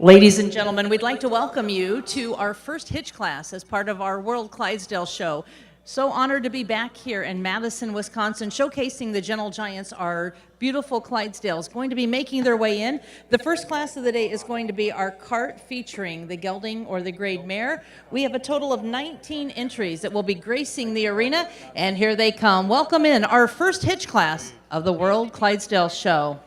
Ladies and gentlemen, we'd like to welcome you to our first hitch class as part of our World Clydesdale show. So honored to be back here in Madison, Wisconsin, showcasing the gentle giants, our beautiful Clydesdales, going to be making their way in. The first class of the day is going to be our cart featuring the Gelding or the grade mare. We have a total of 19 entries that will be gracing the arena, and here they come. Welcome in our first hitch class of the World Clydesdale show.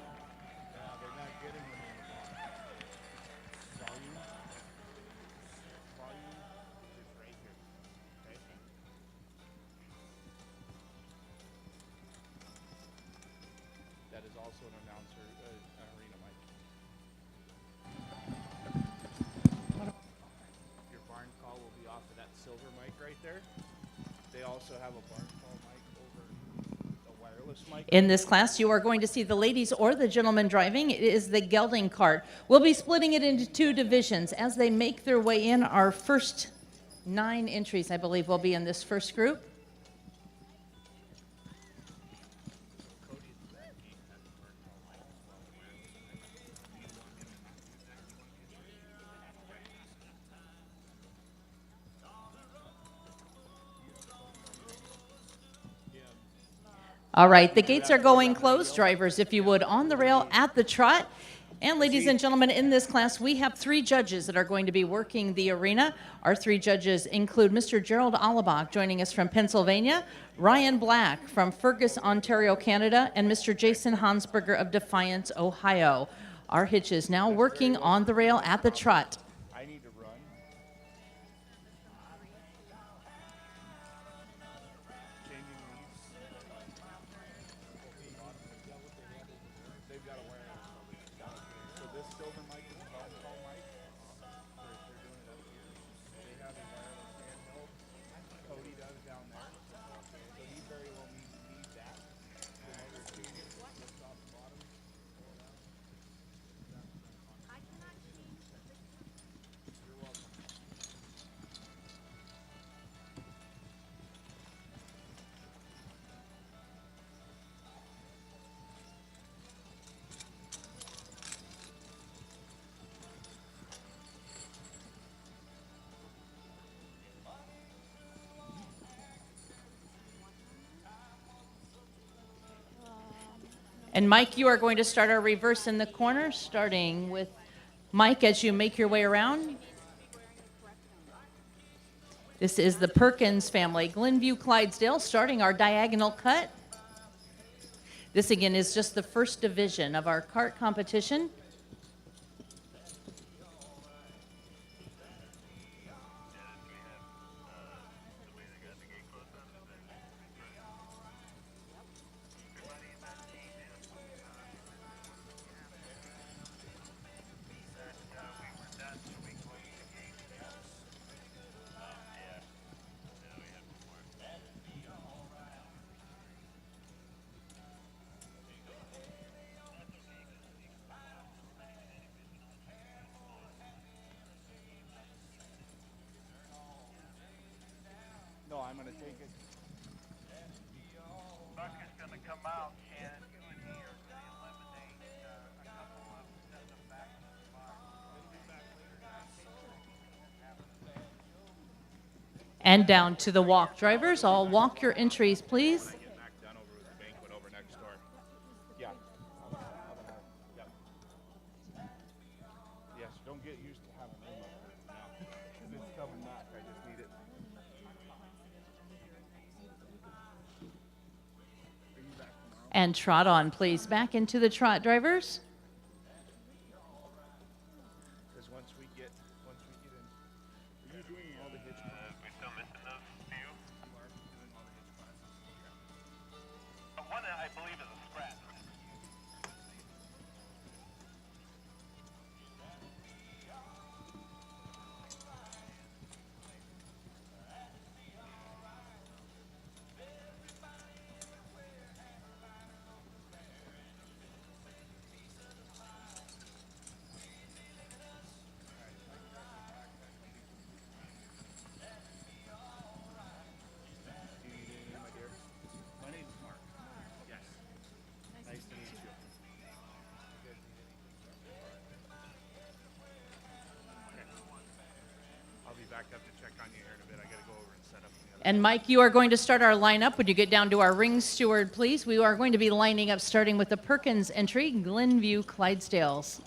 That is also an announcer, arena mic. Your barn call will be off of that silver mic right there. They also have a barn call mic over the wireless mic. In this class, you are going to see the ladies or the gentlemen driving. It is the Gelding cart. We'll be splitting it into two divisions. As they make their way in, our first 9 entries, I believe, will be in this first group. All right, the gates are going closed. Drivers, if you would, on the rail at the trot. And ladies and gentlemen, in this class, we have 3 judges that are going to be working the arena. Our 3 judges include Mr. Gerald Allebach, joining us from Pennsylvania, Ryan Black from Fergus, Ontario, Canada, and Mr. Jason Hansberger of Defiance, Ohio. Our hitches now working on the rail at the trot. I need to run. Changing leads. They've got a wireless. So this silver mic is a barn call mic. They're doing it up here. They have a wireless handheld. Cody does down there. So he very well need that. In order to lift off the bottom. You're welcome. And Mike, you are going to start our reverse in the corner, starting with Mike as you make your way around. This is the Perkins family, Glenview Clydesdale, starting our diagonal cut. This again is just the first division of our cart competition. No, I'm going to take it. Buck is going to come out, and you and he are going to eliminate a couple of them, send them back to the bar. And down to the walk. Drivers, all walk your entries, please. Get back done over with the banquet over next door. Yeah. Yep. Yes, don't get used to having room up here now. Because it's coming back. I just need it. Are you back tomorrow? And trot on, please. Back into the trot, drivers. Because once we get in, are you doing all the hitch classes? We still missing those few? You are doing all the hitch classes? One, I believe, is a scratch. back up to check on you here in a bit. I got to go over and set up the other. And Mike, you are going to start our lineup. Would you get down to our ring steward, please? We are going to be lining up starting with the Perkins entry, Glenview Clydesdales.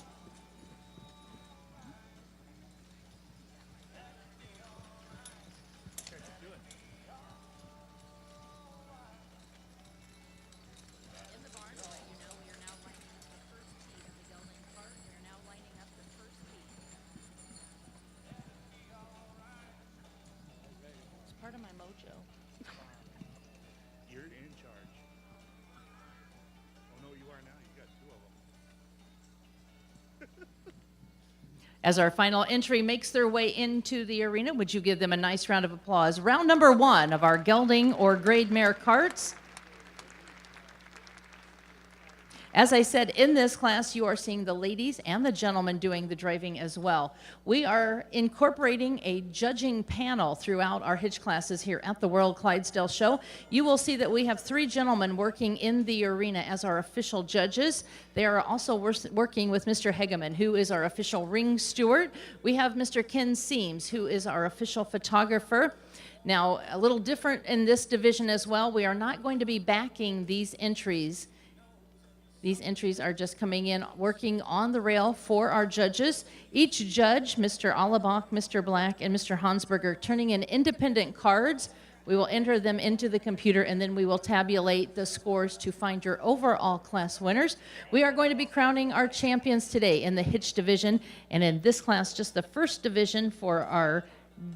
Part of my mojo. You're in charge. Oh no, you are now. You got two of them. As our final entry makes their way into the arena, would you give them a nice round of applause? Round number 1 of our gelding or grade mare carts. As I said, in this class, you are seeing the ladies and the gentlemen doing the driving as well. We are incorporating a judging panel throughout our hitch classes here at the World Clydesdale Show. You will see that we have 3 gentlemen working in the arena as our official judges. They are also working with Mr. Hegeman, who is our official ring steward. We have Mr. Ken Seams, who is our official photographer. Now, a little different in this division as well. We are not going to be backing these entries. These entries are just coming in, working on the rail for our judges. Each judge, Mr. Allebach, Mr. Black, and Mr. Hansberger, turning in independent cards. We will enter them into the computer, and then we will tabulate the scores to find your overall class winners. We are going to be crowning our champions today in the hitch division, and in this class, just the first division for our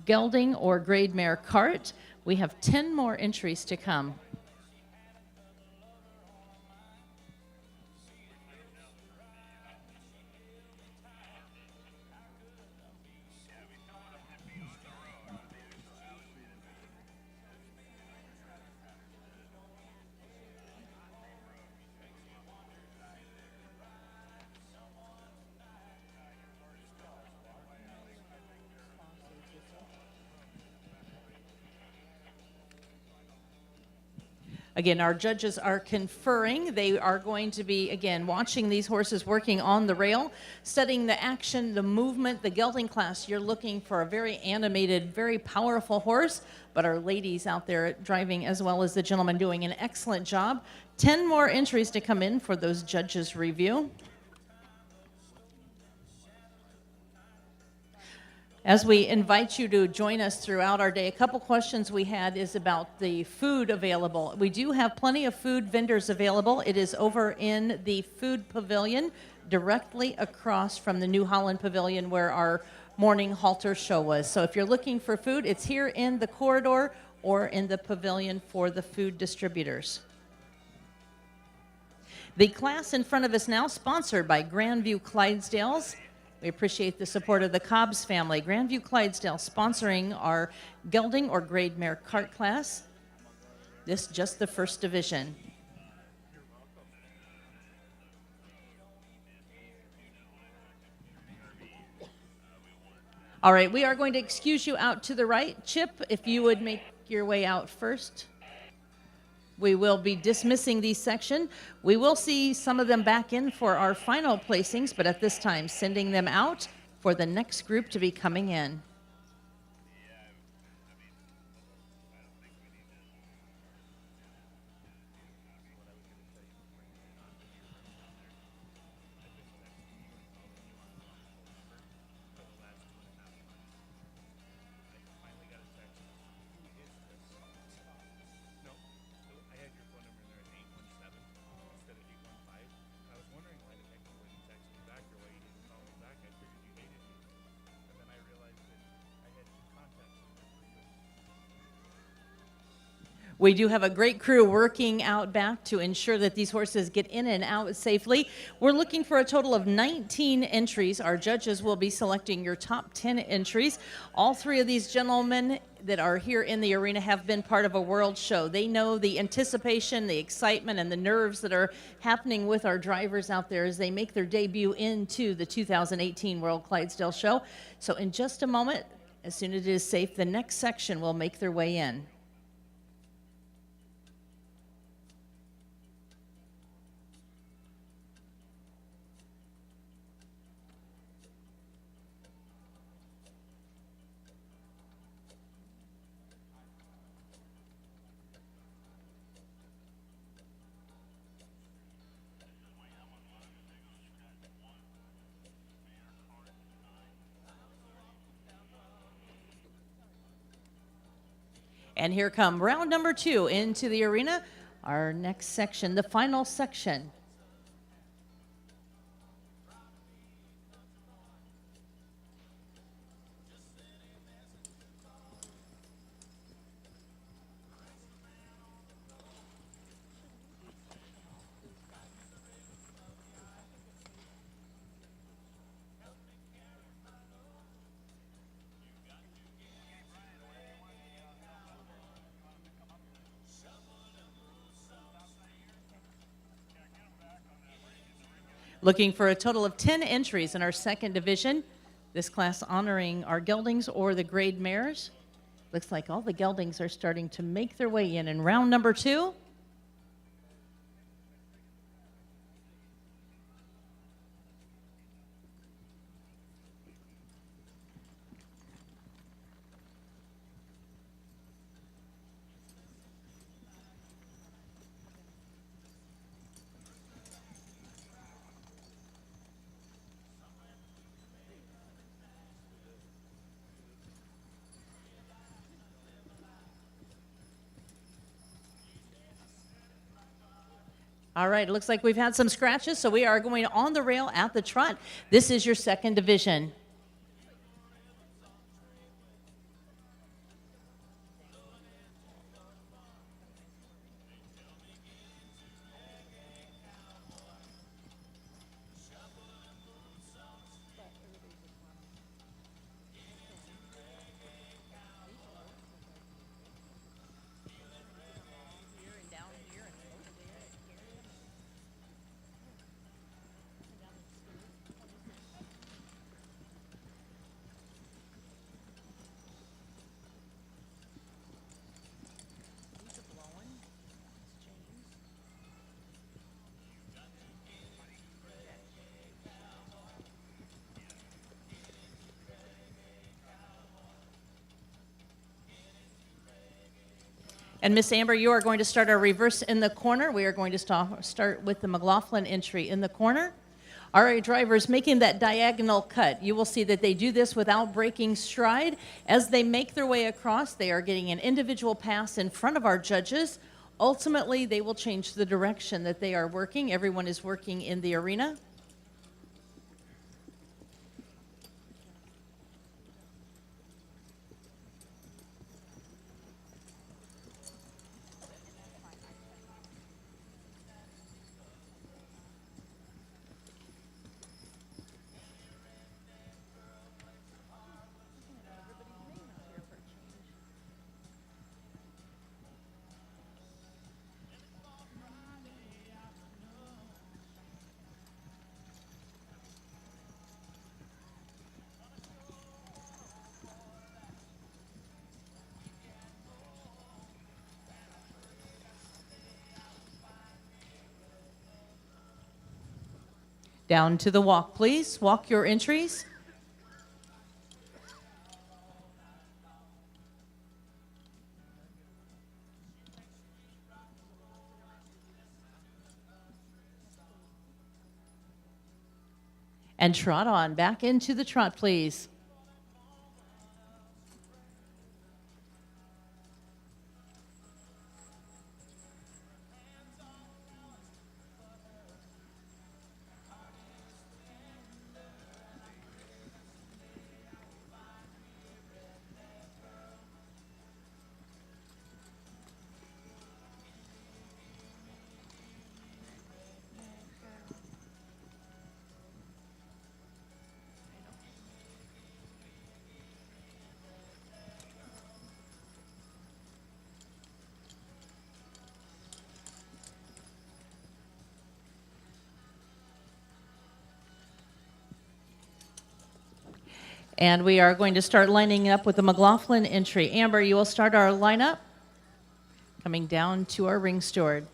gelding or grade mare cart. We have 10 more entries to come. Again, our judges are conferring. They are going to be, again, watching these horses working on the rail, studying the action, the movement. The gelding class, you're looking for a very animated, very powerful horse, but our ladies out there driving as well as the gentlemen doing an excellent job. 10 more entries to come in for those judges' review. As we invite you to join us throughout our day, a couple questions we had is about the food available. We do have plenty of food vendors available. It is over in the food pavilion, directly across from the New Holland Pavilion where our morning halter show was. So if you're looking for food, it's here in the corridor or in the pavilion for the food distributors. The class in front of us now, sponsored by Grandview Clydesdales. We appreciate the support of the Cobbs family. Grandview Clydesdale sponsoring our gelding or grade mare cart class. This just the first division. All right, we are going to excuse you out to the right. Chip, if you would make your way out first. We will be dismissing these section. We will see some of them back in for our final placings, but at this time, sending them out for the next group to be coming in. We do have a great crew working out back to ensure that these horses get in and out safely. We're looking for a total of 19 entries. Our judges will be selecting your top 10 entries. All 3 of these gentlemen that are here in the arena have been part of a world show. They know the anticipation, the excitement, and the nerves that are happening with our drivers out there as they make their debut into the 2018 World Clydesdale Show. So in just a moment, as soon as it is safe, the next section will make their way in. And here come round number 2 into the arena. Our next section, the final section. Looking for a total of 10 entries in our second division. This class honoring our geldings or the grade mares. Looks like all the geldings are starting to make their way in round number 2. All right, it looks like we've had some scratches, so we are going on the rail at the trot. This is your second division. And Miss Amber, you are going to start our reverse in the corner. We are going to start with the McLaughlin entry in the corner. All right, drivers, making that diagonal cut. You will see that they do this without breaking stride. As they make their way across, they are getting an individual pass in front of our judges. Ultimately, they will change the direction that they are working. Everyone is working in the arena. Down to the walk, please. Walk your entries. And trot on. Back into the trot, please. And we are going to start lining up with the McLaughlin entry. Amber, you will start our lineup. Coming down to our ring steward.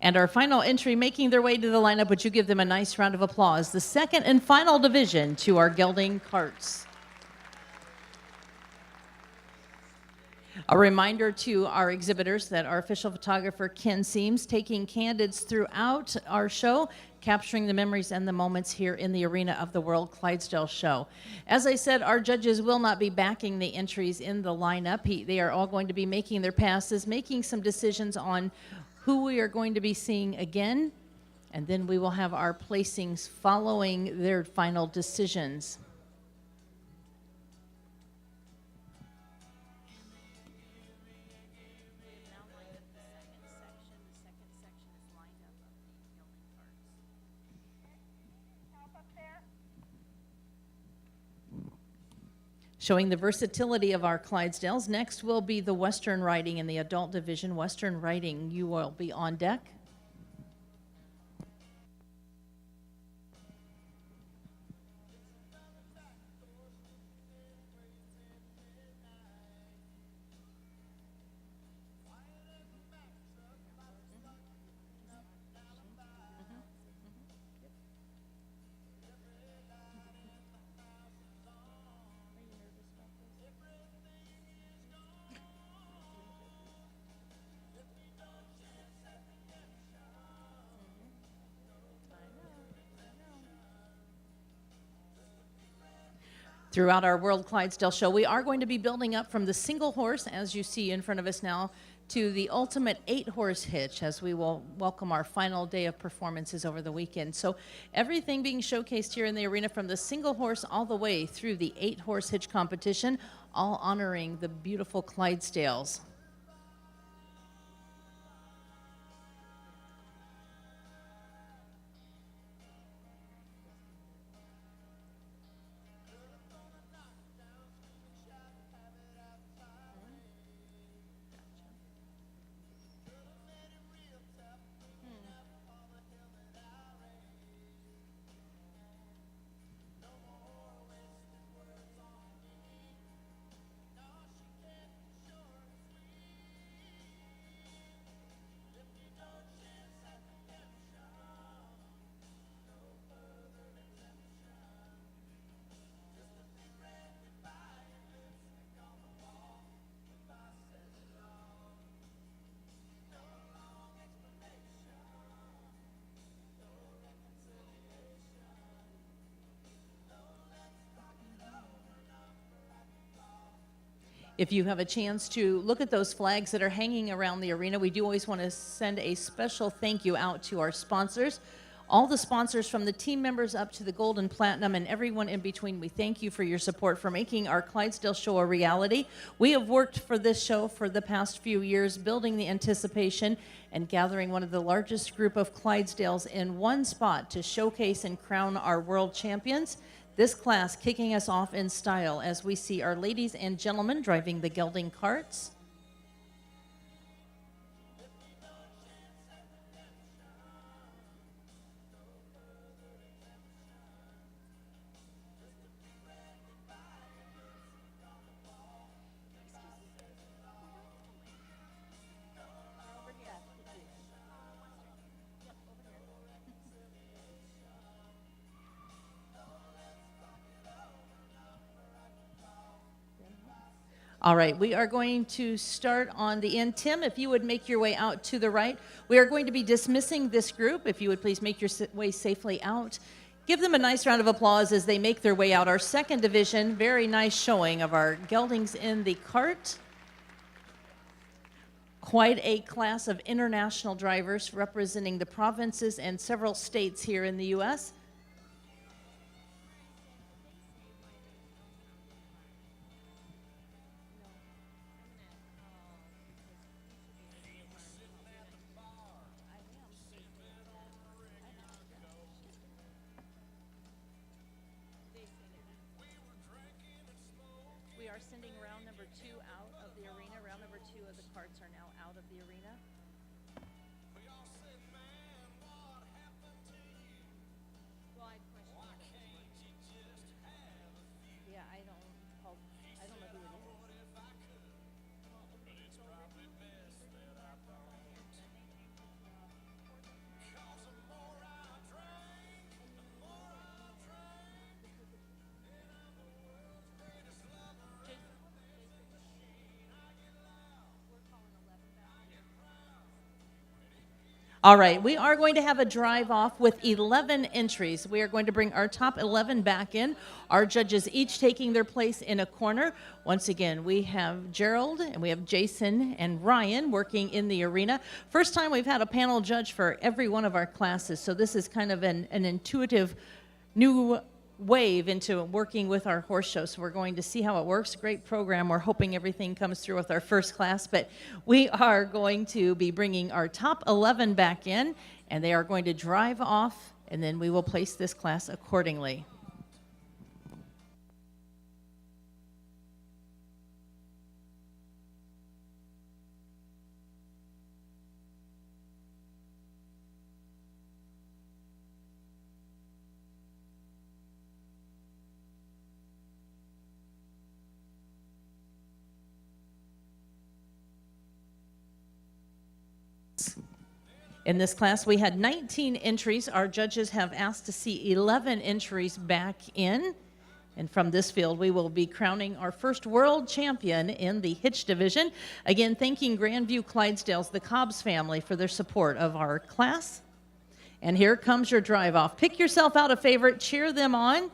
And our final entry making their way to the lineup, would you give them a nice round of applause? The second and final division to our gelding carts. A reminder to our exhibitors that our official photographer, Ken Seams, taking candids throughout our show, capturing the memories and the moments here in the arena of the World Clydesdale Show. As I said, our judges will not be backing the entries in the lineup. They are all going to be making their passes, making some decisions on who we are going to be seeing again, and then we will have our placings following their final decisions. Showing the versatility of our Clydesdales, next will be the Western Riding in the adult division. Western Riding, you will be on deck. Throughout our World Clydesdale Show, we are going to be building up from the single horse, as you see in front of us now, to the ultimate 8-horse hitch, as we will welcome our final day of performances over the weekend. So everything being showcased here in the arena, from the single horse all the way through the 8-horse hitch competition, all honoring the beautiful Clydesdales. If you have a chance to look at those flags that are hanging around the arena, we do always want to send a special thank you out to our sponsors. All the sponsors, from the team members up to the gold and platinum and everyone in between, we thank you for your support for making our Clydesdale Show a reality. We have worked for this show for the past few years, building the anticipation and gathering one of the largest group of Clydesdales in one spot to showcase and crown our world champions. This class kicking us off in style as we see our ladies and gentlemen driving the gelding carts. All right, we are going to start on the end. Tim, if you would make your way out to the right. We are going to be dismissing this group. If you would please make your way safely out. Give them a nice round of applause as they make their way out. Our second division, very nice showing of our geldings in the cart. Quite a class of international drivers representing the provinces and several states here in the U.S. We are sending round number 2 out of the arena. Round number 2 of the carts are now out of the arena. Well, I yeah, I don't know who it is. All right, we are going to have a drive off with 11 entries. We are going to bring our top 11 back in, our judges each taking their place in a corner. Once again, we have Gerald and we have Jason and Ryan working in the arena. First time we've had a panel judge for every one of our classes, so this is kind of an intuitive new wave into working with our horse show. So we're going to see how it works. Great program. We're hoping everything comes through with our first class, but we are going to be bringing our top 11 back in, and they are going to drive off, and then we will place this class accordingly. In this class, we had 19 entries. Our judges have asked to see 11 entries back in. And from this field, we will be crowning our first world champion in the hitch division. Again, thanking Grandview Clydesdales, the Cobbs family, for their support of our class. And here comes your drive off. Pick yourself out a favorite, cheer them on.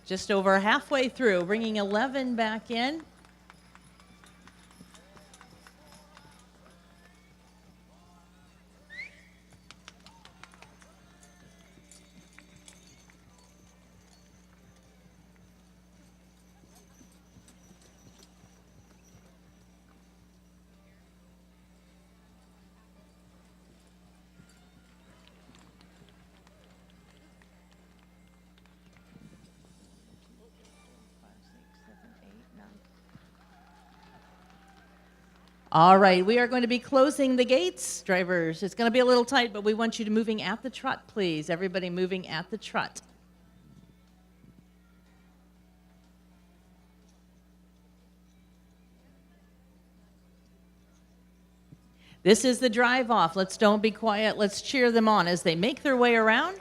Just over halfway through, bringing 11 back in. All right, we are going to be closing the gates, drivers. It's going to be a little tight, but we want you to moving at the trot, please. Everybody moving at the trot. This is the drive off. Let's don't be quiet. Let's cheer them on as they make their way around.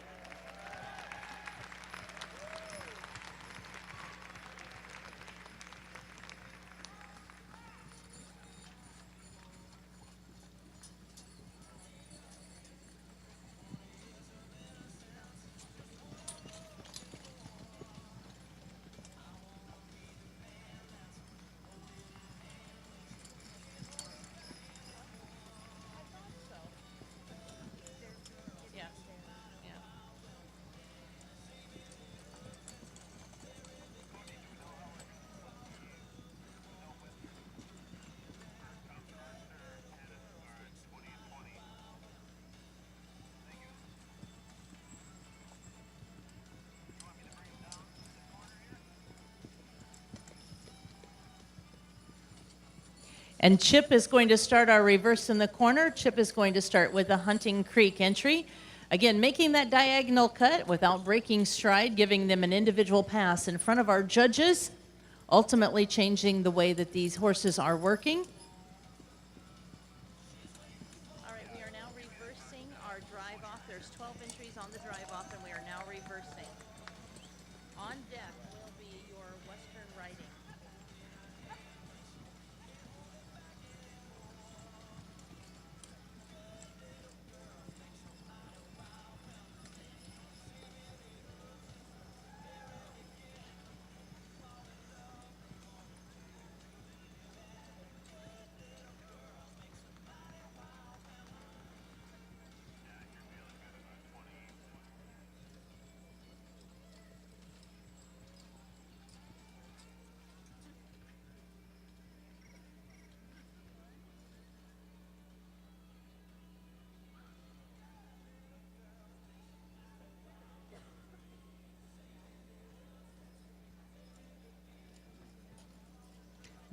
And Chip is going to start our reverse in the corner. Chip is going to start with the Hunting Creek entry. Again, making that diagonal cut without breaking stride, giving them an individual pass in front of our judges, ultimately changing the way that these horses are working. All right, we are now reversing our drive off. There's 12 entries on the drive off, and we are now reversing. On deck will be your Western riding.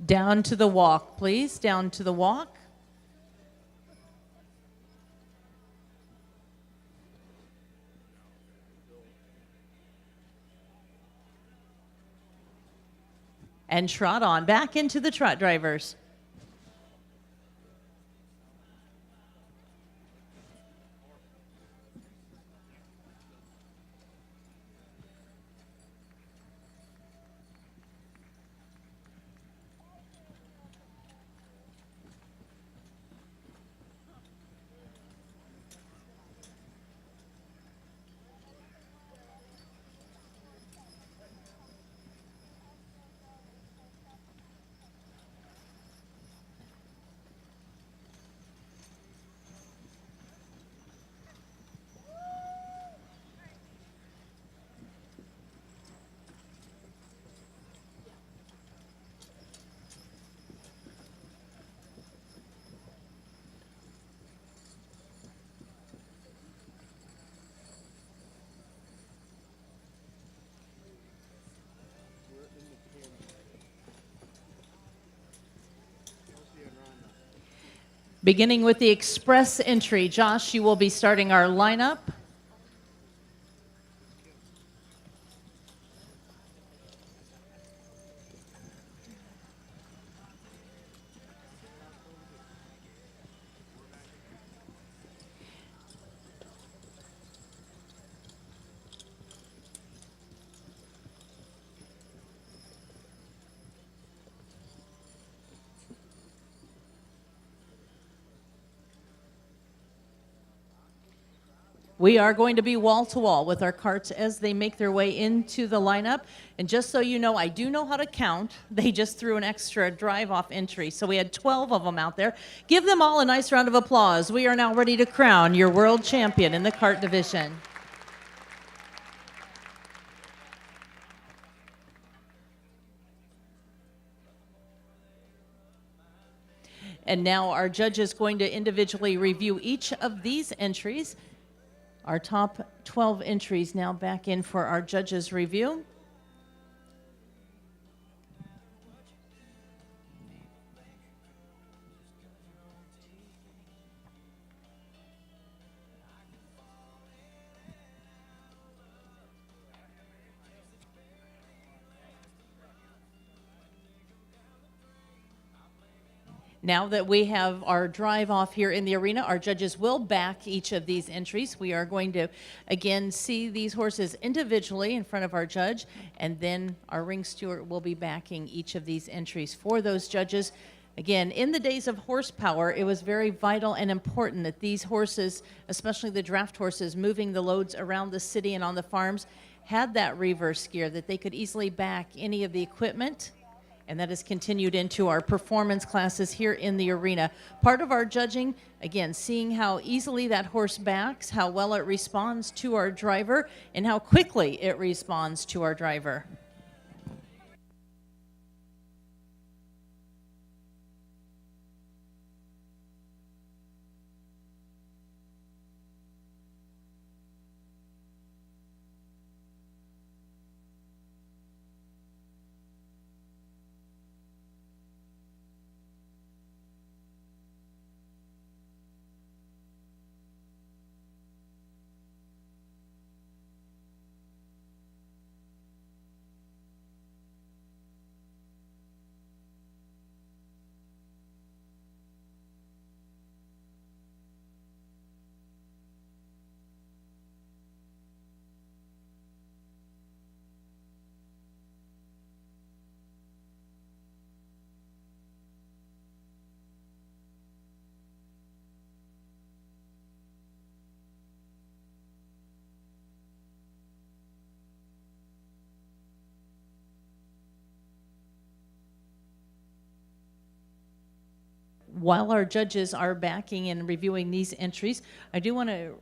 Down to the walk, please. Down to the walk. And trot on. Back into the trot, drivers. Beginning with the express entry. Josh, you will be starting our lineup. We are going to be wall to wall with our carts as they make their way into the lineup. And just so you know, I do know how to count. They just threw an extra drive-off entry. So we had 12 of them out there. Give them all a nice round of applause. We are now ready to crown your world champion in the cart division. And now our judge is going to individually review each of these entries. Our top 12 entries now back in for our judges' review. Now that we have our drive off here in the arena, our judges will back each of these entries. We are going to, again, see these horses individually in front of our judge, and then our ring steward will be backing each of these entries for those judges. Again, in the days of horsepower, it was very vital and important that these horses, especially the draft horses, moving the loads around the city and on the farms, had that reverse gear, that they could easily back any of the equipment. And that has continued into our performance classes here in the arena. Part of our judging, again, seeing how easily that horse backs, how well it responds to our driver, and how quickly it responds to our driver. While our judges are backing and reviewing these entries, I do want to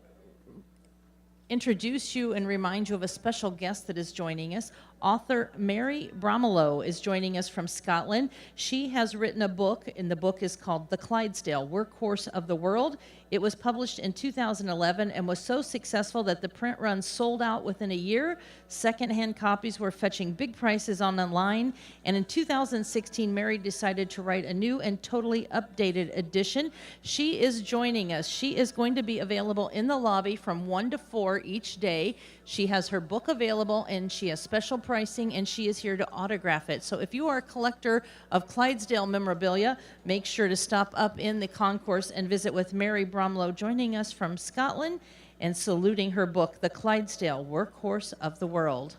introduce you and remind you of a special guest that is joining us. Author Mare is joining us from Scotland. She has written a book, and the book is called The Clydesdale, Workhorse of the World. It was published in 2011 and was so successful that the print run sold out within a year. Secondhand copies were fetching big prices online, and in 2016, Mary decided to write a new and totally updated edition. She is joining us. She is going to be available in the lobby from 1 to 4 each day. She has her book available, and she has special pricing, and she is here to autograph it. So if you are a collector of Clydesdale memorabilia, make sure to stop up in the concourse and visit with Mary Bromlow, joining us from Scotland and saluting her book, The Clydesdale, Workhorse of the World.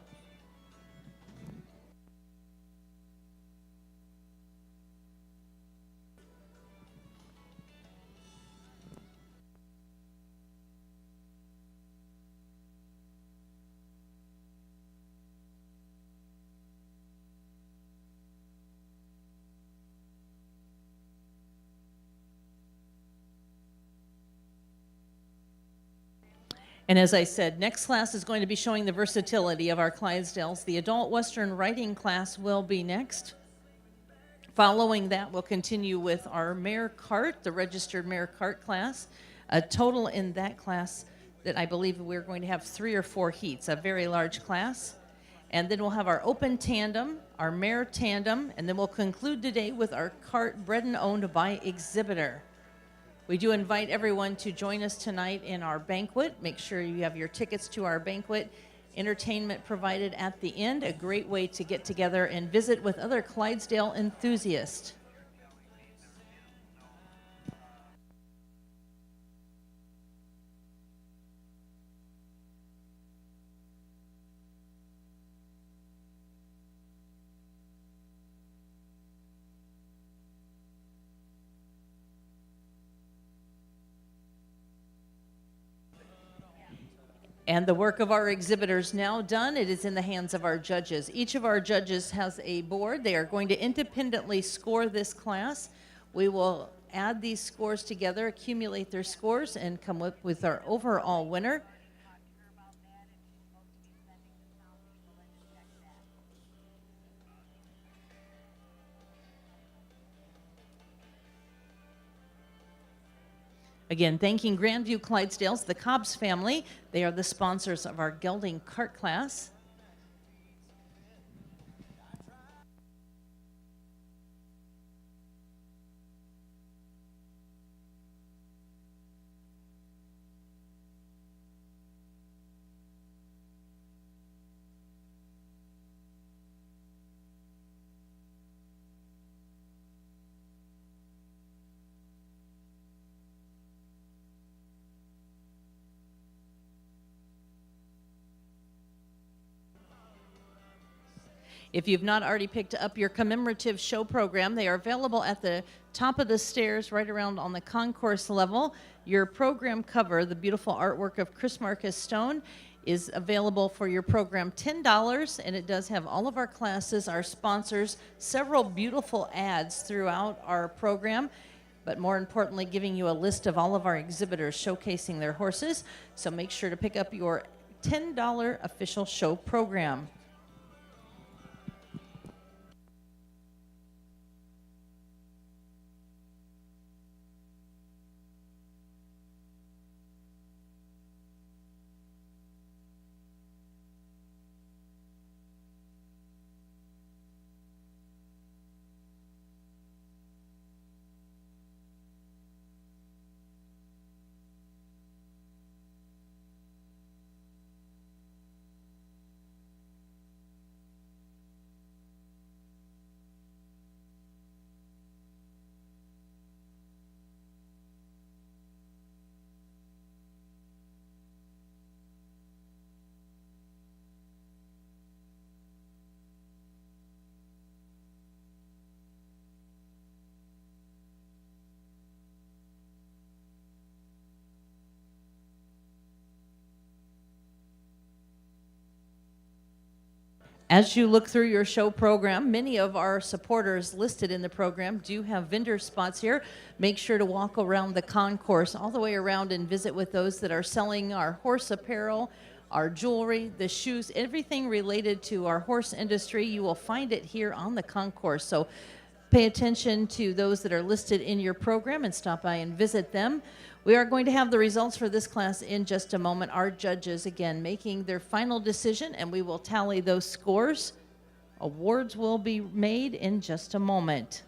And as I said, next class is going to be showing the versatility of our Clydesdales. The adult Western writing class will be next. Following that, we'll continue with our Mare Cart, the registered Mare Cart class. A total in that class that I believe we're going to have 3 or 4 heats, a very large class. And then we'll have our open tandem, our Mare tandem, and then we'll conclude today with our cart bred and owned by exhibitor. We do invite everyone to join us tonight in our banquet. Make sure you have your tickets to our banquet. Entertainment provided at the end, a great way to get together and visit with other Clydesdale enthusiasts. And the work of our exhibitors now done. It is in the hands of our judges. Each of our judges has a board. They are going to independently score this class. We will add these scores together, accumulate their scores, and come up with our overall winner. Again, thanking Grandview Clydesdales, the Cobbs family. They are the sponsors of our Gelding cart class. If you've not already picked up your commemorative show program, they are available at the top of the stairs right around on the concourse level. Your program cover, the beautiful artwork of Chris Marcus Stone, is available for your program $10, and it does have all of our classes, our sponsors, several beautiful ads throughout our program, but more importantly, giving you a list of all of our exhibitors showcasing their horses. So make sure to pick up your $10 official show program. As you look through your show program, many of our supporters listed in the program do have vendor spots here. Make sure to walk around the concourse all the way around and visit with those that are selling our horse apparel, our jewelry, the shoes, everything related to our horse industry. You will find it here on the concourse. So pay attention to those that are listed in your program and stop by and visit them. We are going to have the results for this class in just a moment. Our judges, again, making their final decision, and we will tally those scores. Awards will be made in just a moment.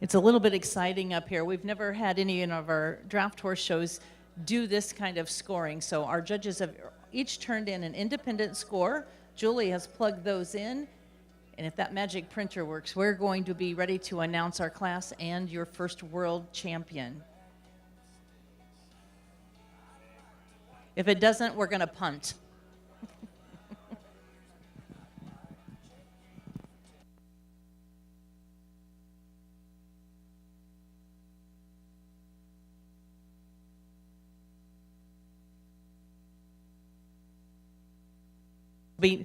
It's a little bit exciting up here. We've never had any of our draft horse shows do this kind of scoring. So our judges have each turned in an independent score. Julie has plugged those in. And if that magic printer works, we're going to be ready to announce our class and your first world champion. If it doesn't, we're going to punt.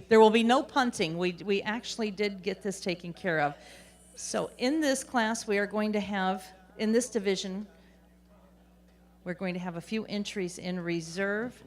There will be no punting. We actually did get this taken care of. So in this class, we are going to have, in this division, we're going to have a few entries in reserve.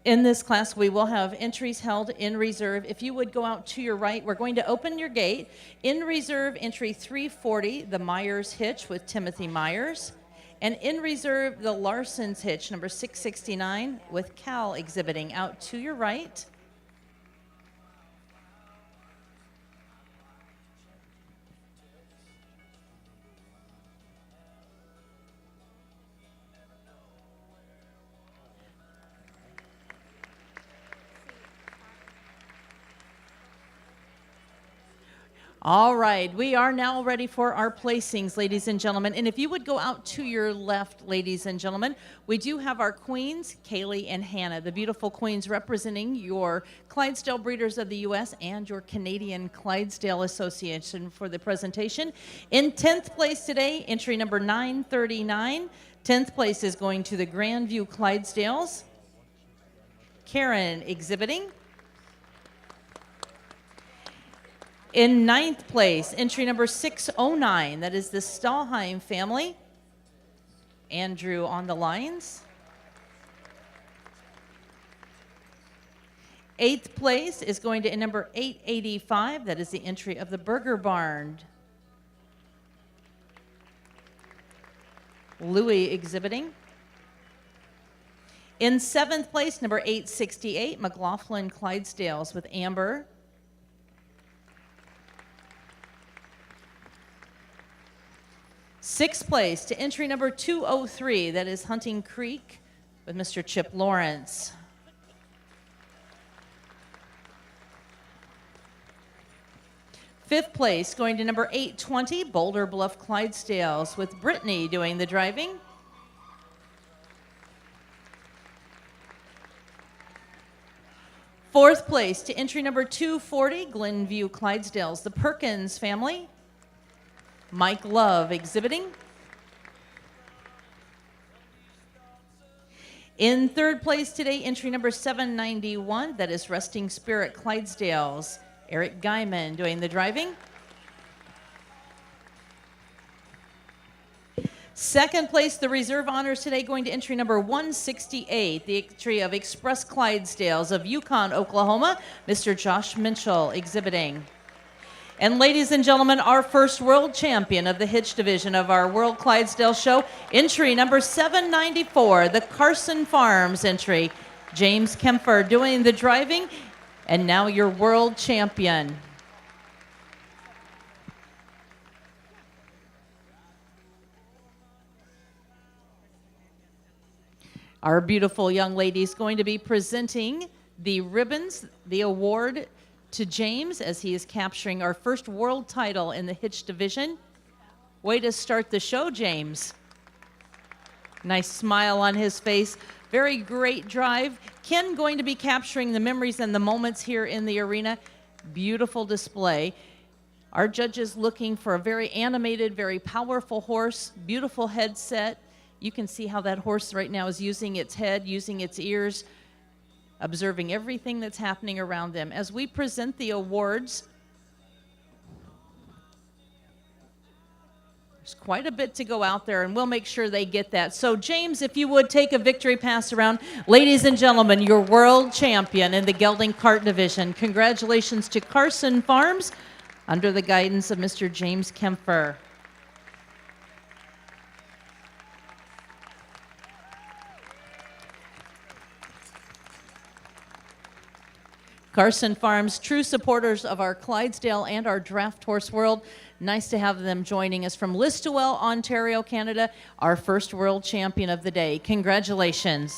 In this class, we will have entries held in reserve. If you would go out to your right, we're going to open your gate. In reserve, entry 340, the Myers hitch with Timothy Myers. And in reserve, the Larson's hitch, number 669, with Cal exhibiting out to your right. All right, we are now ready for our placings, ladies and gentlemen. And if you would go out to your left, ladies and gentlemen, we do have our queens, Kaylee and Hannah, the beautiful queens representing your Clydesdale Breeders of the U.S. and your Canadian Clydesdale Association for the presentation. In 10th place today, entry number 939. 10th place is going to the Grandview Clydesdales. Karen exhibiting. In 9th place, entry number 609, that is the Stahlheim family. Andrew on the lines. 8th place is going to number 885. That is the entry of the Burger Barn. Louis exhibiting. In 7th place, number 868, McLaughlin Clydesdales with Amber. Sixth place to entry number 203, that is Hunting Creek with Mr. Chip Lawrence. Fifth place going to number 820, Boulder Bluff Clydesdales with Brittany doing the driving. Fourth place to entry number 240, Glenview Clydesdales, the Perkins family. Mike Love exhibiting. In third place today, entry number 791, that is Resting Spirit Clydesdales. Eric Guyman doing the driving. Second place, the reserve honors today going to entry number 168, the entry of Express Clydesdales of Yukon, Oklahoma, Mr. Josh Minchell exhibiting. And ladies and gentlemen, our first world champion of the hitch division of our World Clydesdale Show, entry number 794, the Carson Farms entry, James Kempfer doing the driving, and now your world champion. Our beautiful young lady is going to be presenting the ribbons, the award to James as he is capturing our first world title in the hitch division. Way to start the show, James. Nice smile on his face. Very great drive. Ken going to be capturing the memories and the moments here in the arena. Beautiful display. Our judges looking for a very animated, very powerful horse. Beautiful headset. You can see how that horse right now is using its head, using its ears, observing everything that's happening around them. As we present the awards, there's quite a bit to go out there, and we'll make sure they get that. So, James, if you would take a victory pass around. Ladies and gentlemen, your world champion in the gelding cart division. Congratulations to Carson Farms under the guidance of Mr. James Kempfer. Carson Farms, true supporters of our Clydesdale and our draft horse world. Nice to have them joining us from Listowel, Ontario, Canada, our first world champion of the day. Congratulations.